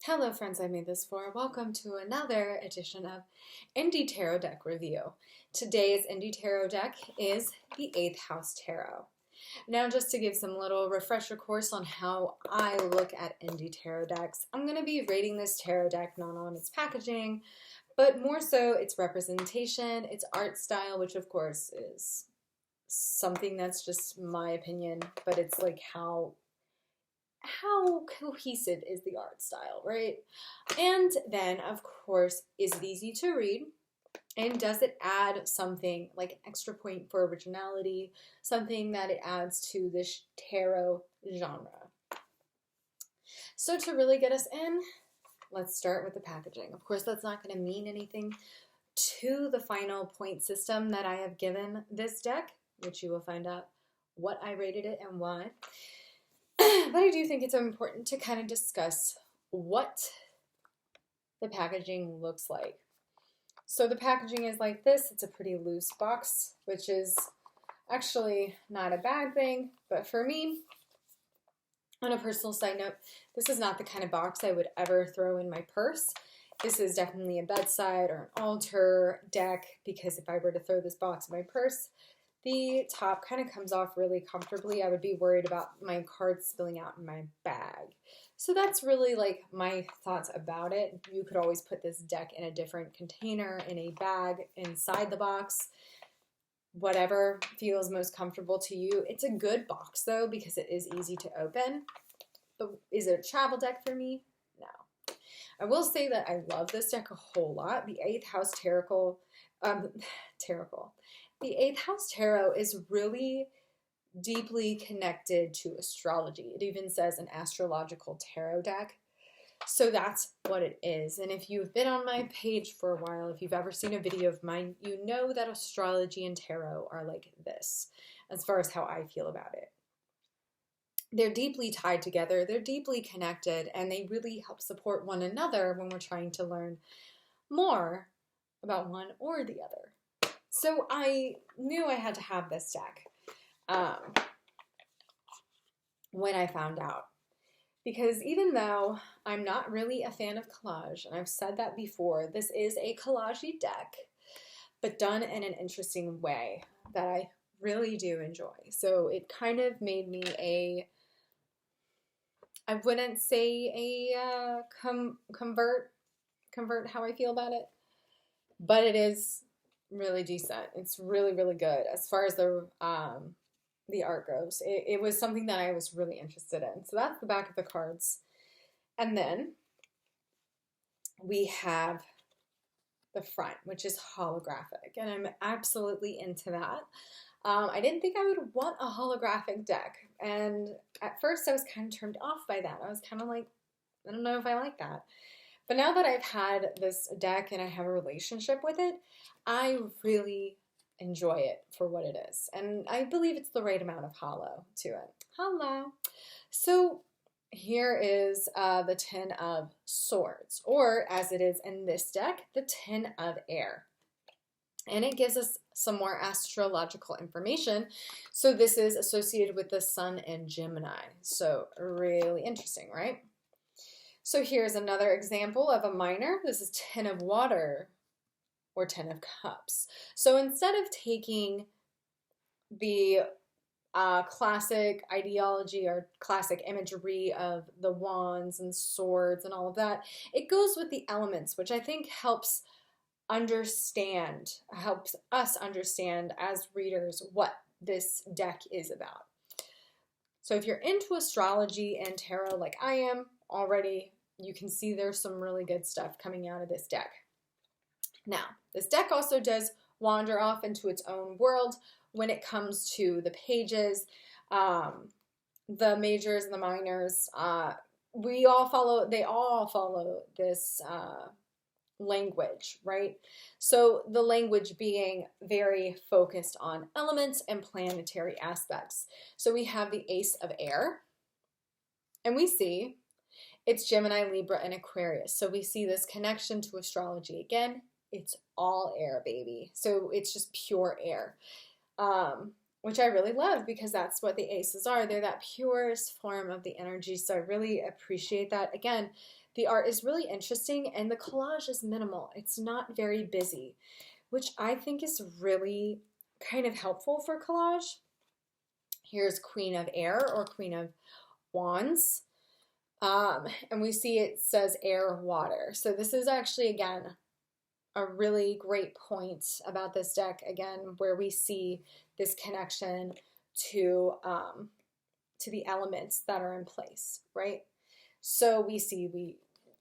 Hello friends I made this for. Welcome to another edition of Indie Tarot Deck Review. Today's Indie Tarot deck is the 8th House Tarot. Now just to give some little refresher course on how I look at Indie Tarot decks, I'm going to be rating this tarot deck not on its packaging, but more so its representation, its art style, which of course is something that's just my opinion, but it's like how cohesive is the art style, right? And then, of course, is it easy to read? And does it add something like an extra point for originality, something that it adds to this tarot genre? So to really get us in, let's start with the packaging. Of course, that's not going to mean anything to the final point system that I have given this deck, which you will find out what I rated it and why. But I do think it's important to kind of discuss what the packaging looks like. So the packaging is like this. It's a pretty loose box, which is actually not a bad thing. But for me, on a personal side note, this is not the kind of box I would ever throw in my purse. This is definitely a bedside or an altar deck, because if I were to throw this box in my purse, the top kind of comes off really comfortably. I would be worried about my cards spilling out in my bag. So that's really like my thoughts about it. You could always put this deck in a different container, in a bag, inside the box, whatever feels most comfortable to you. It's a good box though, because it is easy to open. But is it a travel deck for me? No. I will say that I love this deck a whole lot. The 8th House Tarot, the 8th House Tarot is really deeply connected to astrology. It even says an astrological tarot deck. So that's what it is. And if you've been on my page for a while, if you've ever seen a video of mine, you know that astrology and tarot are like this, as far as how I feel about it. They're deeply tied together, they're deeply connected, and they really help support one another when we're trying to learn more about one or the other. So I knew I had to have this deck when I found out. Because even though I'm not really a fan of collage, and I've said that before, this is a collage-y deck, but done in an interesting way that I really do enjoy. So it kind of made me I wouldn't say a convert how I feel about it, but it is really decent. It's really, really good as far as the art goes. It was something that I was really interested in. So that's the back of the cards. And then we have the front, which is holographic, and I'm absolutely into that. I didn't think I would want a holographic deck, and at first I was kind of turned off by that. I was kind of like, I don't know if I like that. But now that I've had this deck and I have a relationship with it, I really enjoy it for what it is. And I believe it's the right amount of hollow to it. Hello. So here is the Ten of Swords, or as it is in this deck, the Ten of Air. And it gives us some more astrological information. So this is associated with the Sun and Gemini. So really interesting, right? So here's another example of a minor. This is Ten of Water, or Ten of Cups. So instead of taking the classic ideology or classic imagery of the wands and swords and all of that, it goes with the elements, which I think helps us understand as readers what this deck is about. So if you're into astrology and tarot like I am already, you can see there's some really good stuff coming out of this deck. Now, this deck also does wander off into its own world when it comes to the pages, the majors and the minors. They all follow this language, right? So the language being very focused on elements and planetary aspects. So we have the Ace of Air, and we see it's Gemini, Libra, and Aquarius. So we see this connection to astrology. Again, it's all air, baby. So it's just pure air. which I really love because that's what the aces are. They're that purest form of the energy. So I really appreciate that. Again, the art is really interesting and the collage is minimal. It's not very busy, which I think is really kind of helpful for collage. Here's Queen of Air or Queen of Wands. And we see it says air, water. So this is actually, again, a really great point about this deck, again, where we see this connection to the elements that are in place, right? So we see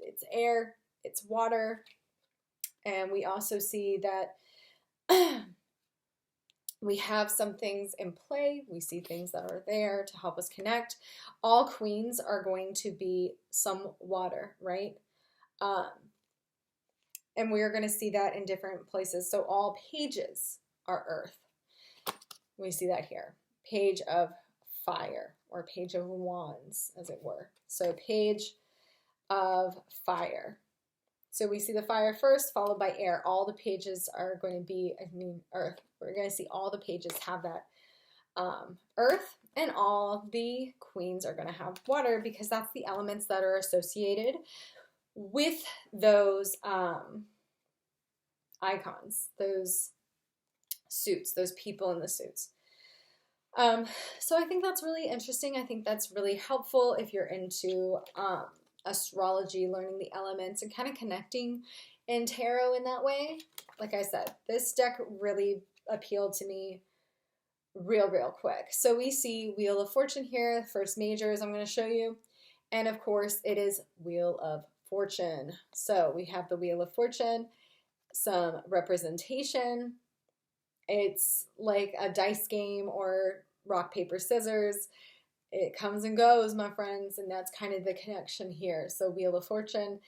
it's air, it's water, and we also see that we have some things in play. We see things that are there to help us connect. All queens are going to be some water, right? And we're going to see that in different places. So all pages are earth. We see that here. Page of fire, or page of wands, as it were. So page of fire. So we see the fire first, followed by air. All the pages are going to be, earth. We're going to see all the pages have that earth, and all the queens are going to have water because that's the elements that are associated with those icons, those suits, those people in the suits. So I think that's really interesting. I think that's really helpful if you're into astrology, learning the elements and kind of connecting in tarot in that way. Like I said, this deck really appealed to me real quick. So we see Wheel of Fortune here, first majors I'm going to show you. And of course it is Wheel of Fortune. So we have the Wheel of Fortune, some representation. It's like a dice game or rock, paper, scissors. It comes and goes, my friends, and that's kind of the connection here. So Wheel of Fortune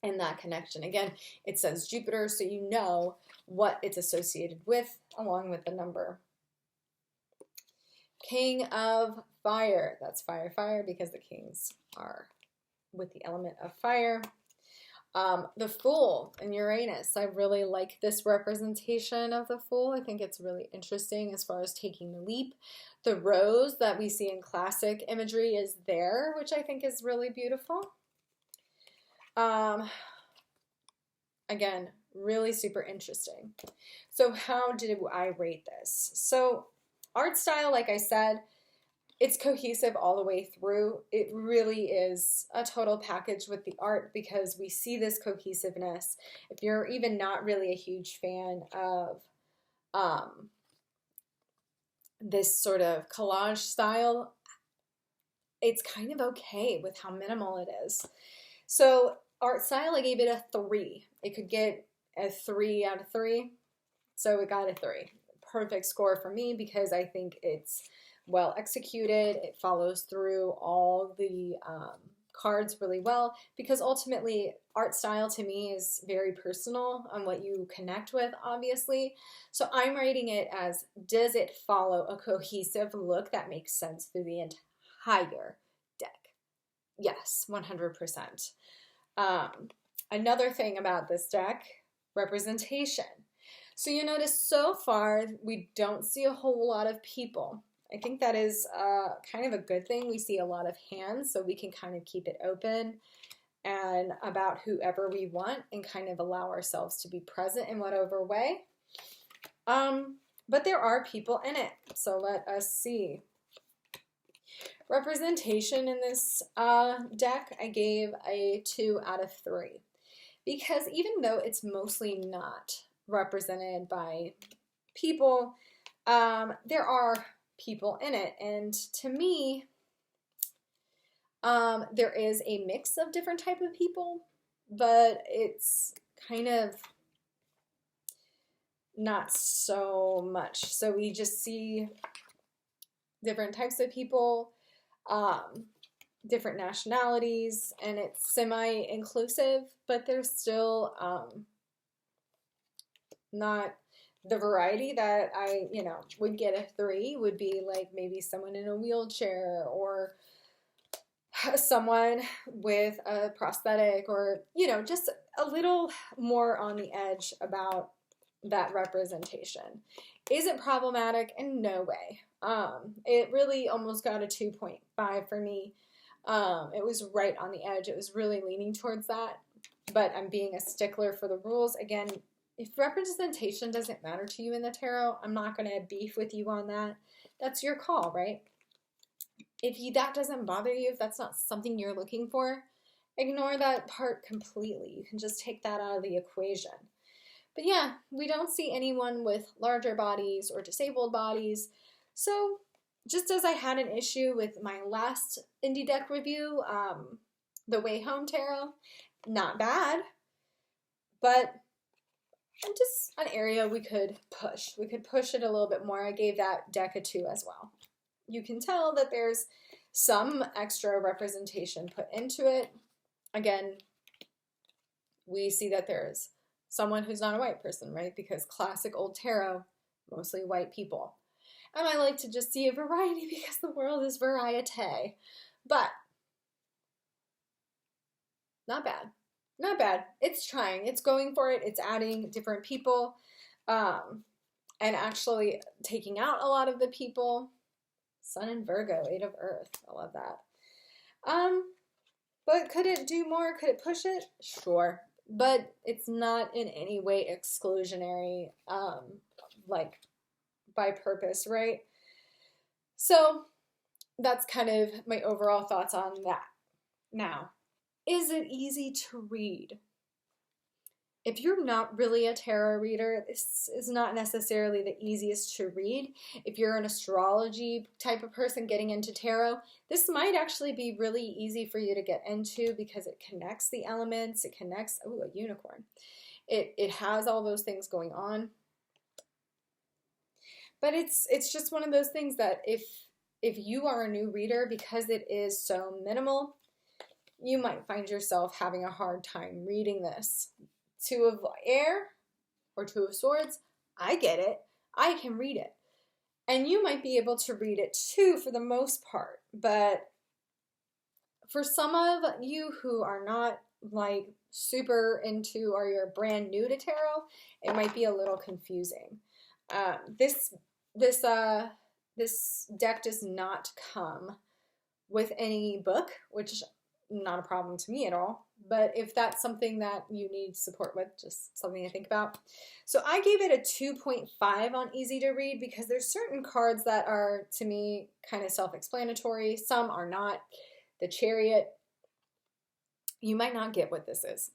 and that connection. Again, it says Jupiter, so you know what it's associated with along with the number. King of Fire. That's fire, fire, because the kings are with the element of fire. The Fool in Uranus. I really like this representation of the Fool. I think it's really interesting as far as taking the leap. The rose that we see in classic imagery is there, which I think is really beautiful. Again, really super interesting. So how did I rate this? So art style, like I said, it's cohesive all the way through. It really is a total package with the art because we see this cohesiveness. If you're even not really a huge fan of this sort of collage style, it's kind of okay with how minimal it is. So art style, I gave it a 3. It could get a 3 out of 3. So it got a 3. Perfect score for me because I think it's well executed. It follows through all the cards really well because ultimately art style to me is very personal on what you connect with, obviously. So I'm rating it as, does it follow a cohesive look that makes sense through the entire deck? Yes, 100%. Another thing about this deck, representation. So you notice so far we don't see a whole lot of people. I think that is kind of a good thing. We see a lot of hands, so we can kind of keep it open and about whoever we want and kind of allow ourselves to be present in whatever way. But there are people in it, so let us see. Representation in this deck, I gave a 2 out of 3 because even though it's mostly not represented by people, there are people in it, and to me there is a mix of different type of people, but it's kind of not so much. So we just see different types of people, different nationalities, and it's semi-inclusive, but there's still not the variety that I, would get a 3 would be like maybe someone in a wheelchair or someone with a prosthetic or, just a little more on the edge about that representation. Is it problematic? In no way. It really almost got a 2.5 for me. It was right on the edge. It was really leaning towards that, but I'm being a stickler for the rules. Again, if representation doesn't matter to you in the tarot, I'm not going to beef with you on that. That's your call, right? If that doesn't bother you, if that's not something you're looking for, ignore that part completely. You can just take that out of the equation. But yeah, we don't see anyone with larger bodies or disabled bodies. So just as I had an issue with my last indie deck review, the Way Home Tarot, not bad, but just an area we could push. We could push it a little bit more. I gave that deck a 2 as well. You can tell that there's some extra representation put into it. Again, we see that there's someone who's not a white person, right? Because classic old tarot, mostly white people. And I like to just see a variety because the world is variety. But not bad. Not bad. It's trying. It's going for it. It's adding different people and actually taking out a lot of the people. Sun in Virgo, 8 of Earth. I love that. But could it do more? Could it push it? Sure. But it's not in any way exclusionary, like by purpose, right? So that's kind of my overall thoughts on that. Now, is it easy to read? If you're not really a tarot reader, this is not necessarily the easiest to read. If you're an astrology type of person getting into tarot, this might actually be really easy for you to get into because it connects the elements, it connects, ooh, a unicorn. It has all those things going on. But it's just one of those things that if you are a new reader, because it is so minimal, you might find yourself having a hard time reading this. 2 of Air or 2 of Swords, I get it. I can read it. And you might be able to read it too for the most part. But for some of you who are not like super into or you're brand new to tarot, it might be a little confusing. This deck does not come with any book, which not a problem to me at all, but if that's something that you need support with, just something to think about. So I gave it a 2.5 on easy to read because there's certain cards that are, to me, kind of self-explanatory. Some are not. The Chariot, you might not get what this is.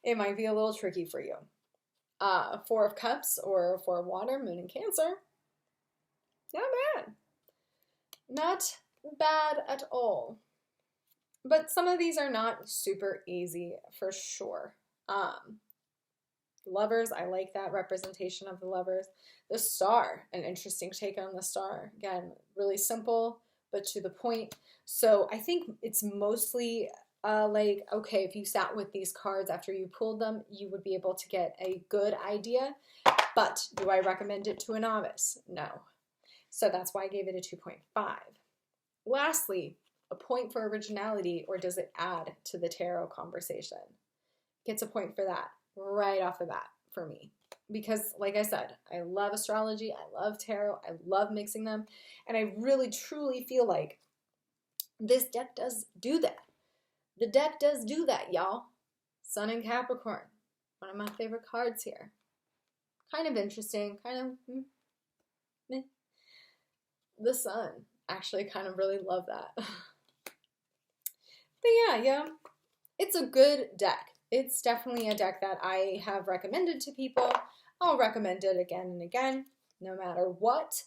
It might be a little tricky for you. 4 of Cups or 4 of Water, Moon in Cancer, not bad. Not bad at all. But some of these are not super easy for sure. Lovers, I like that representation of the Lovers. The Star, an interesting take on the Star. Again, really simple, but to the point. So I think it's mostly like, okay, if you sat with these cards after you pulled them, you would be able to get a good idea. But do I recommend it to a novice? No. So that's why I gave it a 2.5. Lastly, a point for originality, or does it add to the tarot conversation? Gets a point for that right off the bat for me. Because like I said, I love astrology, I love tarot, I love mixing them, and I really truly feel like this deck does do that. The deck does do that, y'all. Sun in Capricorn, one of my favorite cards here. Kind of interesting, kind of meh. The Sun, actually kind of really love that. But yeah, it's a good deck. It's definitely a deck that I have recommended to people. I'll recommend it again and again, no matter what.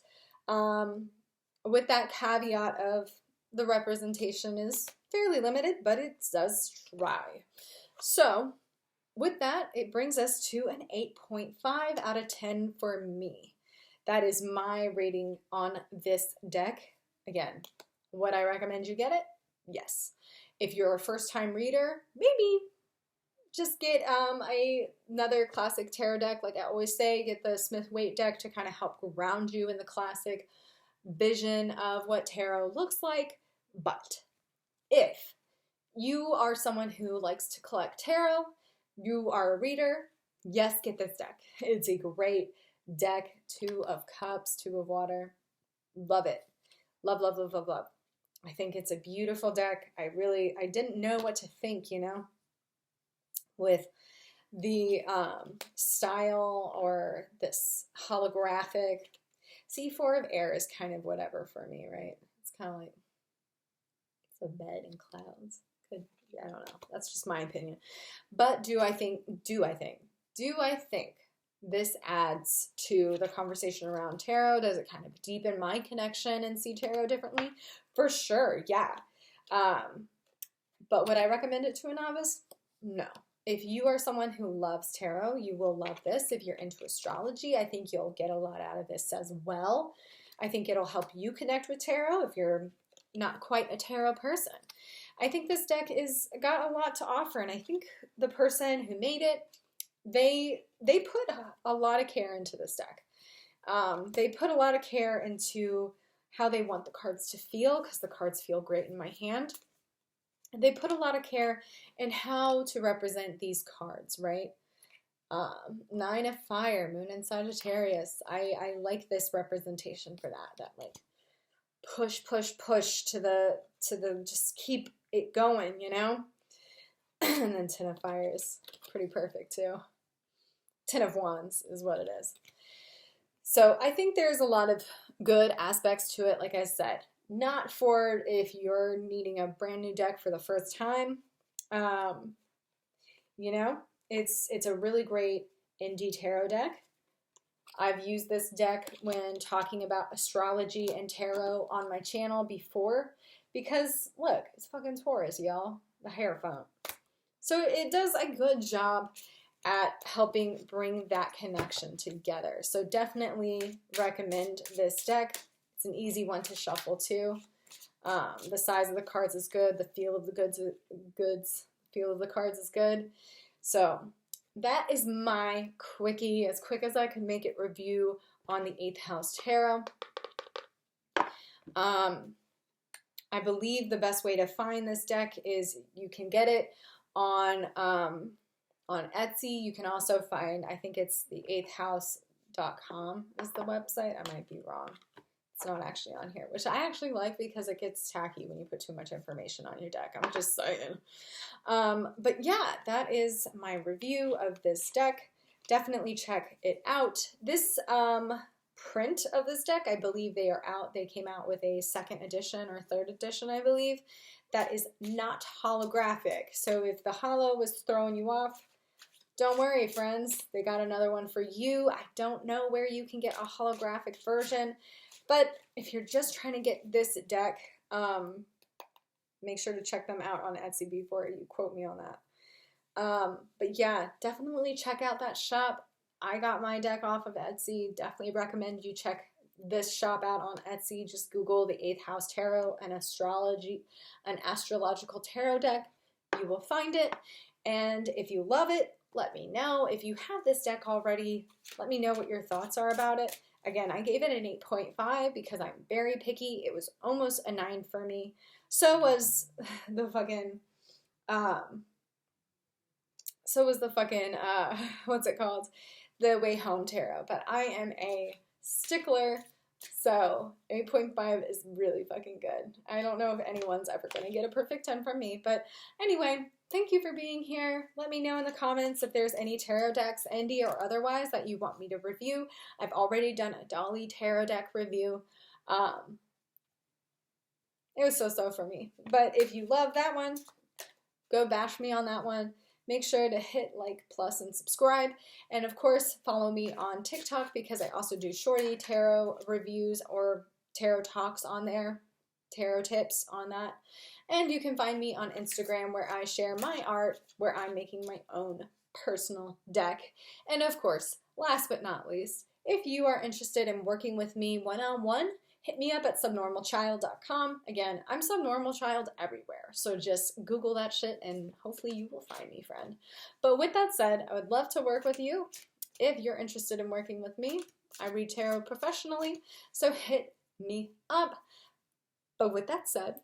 With that caveat of the representation is fairly limited, but it does try. So with that, it brings us to an 8.5 out of 10 for me. That is my rating on this deck. Again, would I recommend you get it? Yes. If you're a first-time reader, maybe just get another classic tarot deck. Like I always say, get the Smith-Waite deck to kind of help ground you in the classic vision of what tarot looks like. But if you are someone who likes to collect tarot, you are a reader, Yes, get this deck. It's a great deck. 2 of Cups, 2 of Water. Love it. Love, love, love, love, love. I think it's a beautiful deck. I didn't know what to think, with the style or this holographic. See, 4 of Air is kind of whatever for me, right? It's kind of like it's a bed in clouds. I don't know. That's just my opinion. But do I think this adds to the conversation around tarot? Does it kind of deepen my connection and see tarot differently? For sure, yeah. But would I recommend it to a novice? No. If you are someone who loves tarot, you will love this. If you're into astrology, I think you'll get a lot out of this as well. I think it'll help you connect with tarot if you're not quite a tarot person. I think this deck is got a lot to offer, and I think the person who made it, they put a lot of care into this deck. They put a lot of care into how they want the cards to feel, because the cards feel great in my hand. They put a lot of care in how to represent these cards, right? 9 of Fire, Moon in Sagittarius. I like this representation for that like push, push, push to the just keep it going, And then 10 of Fire is pretty perfect too. 10 of Wands is what it is. So I think there's a lot of good aspects to it, like I said. Not for if you're needing a brand new deck for the first time. It's a really great indie tarot deck. I've used this deck when talking about astrology and tarot on my channel before because, look, it's fucking Taurus, y'all. The Hierophant. So it does a good job at helping bring that connection together. So definitely recommend this deck. It's an easy one to shuffle too. The size of the cards is good. The feel of the feel of the cards is good. So that is my quickie, as quick as I could make it, review on the 8th House Tarot. I believe the best way to find this deck is you can get it on Etsy. You can also find, I think it's the 8thhouse.com is the website. I might be wrong. It's not actually on here, which I actually like because it gets tacky when you put too much information on your deck. I'm just saying. But yeah, that is my review of this deck. Definitely check it out. This print of this deck, I believe they are out. They came out with a 2nd edition or 3rd edition, I believe. That is not holographic. So if the holo was throwing you off, don't worry, friends. They got another one for you. I don't know where you can get a holographic version. But if you're just trying to get this deck, make sure to check them out on Etsy before you quote me on that. But yeah, definitely check out that shop. I got my deck off of Etsy. Definitely recommend you check this shop out on Etsy. Just Google the 8th House Tarot and an astrological tarot deck. You will find it. And if you love it, let me know. If you have this deck already, let me know what your thoughts are about it. Again, I gave it an 8.5 because I'm very picky. It was almost a 9 for me. So was the fucking, what's it called? The Way Home Tarot. But I am a stickler, so 8.5 is really fucking good. I don't know if anyone's ever going to get a perfect 10 from me. But anyway, thank you for being here. Let me know in the comments if there's any tarot decks, indie or otherwise, that you want me to review. I've already done a Dolly tarot deck review. It was so-so for me. But if you love that one, go bash me on that one. Make sure to hit like, plus, and subscribe. And of course, follow me on TikTok because I also do shorty tarot reviews or tarot talks on there. Tarot tips on that. And you can find me on Instagram where I share my art, where I'm making my own personal deck. And of course, last but not least, if you are interested in working with me one-on-one, hit me up at subnormalchild.com. Again, I'm subnormalchild everywhere, so just Google that shit and hopefully you will find me, friend. But with that said, I would love to work with you. If you're interested in working with me, I read tarot professionally, so hit me up. But with that said,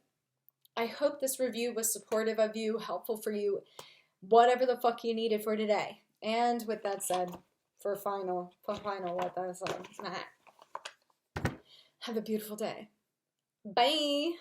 I hope this review was supportive of you, helpful for you, whatever the fuck you needed for today. And with that said, for final, with that said, have a beautiful day. Bye.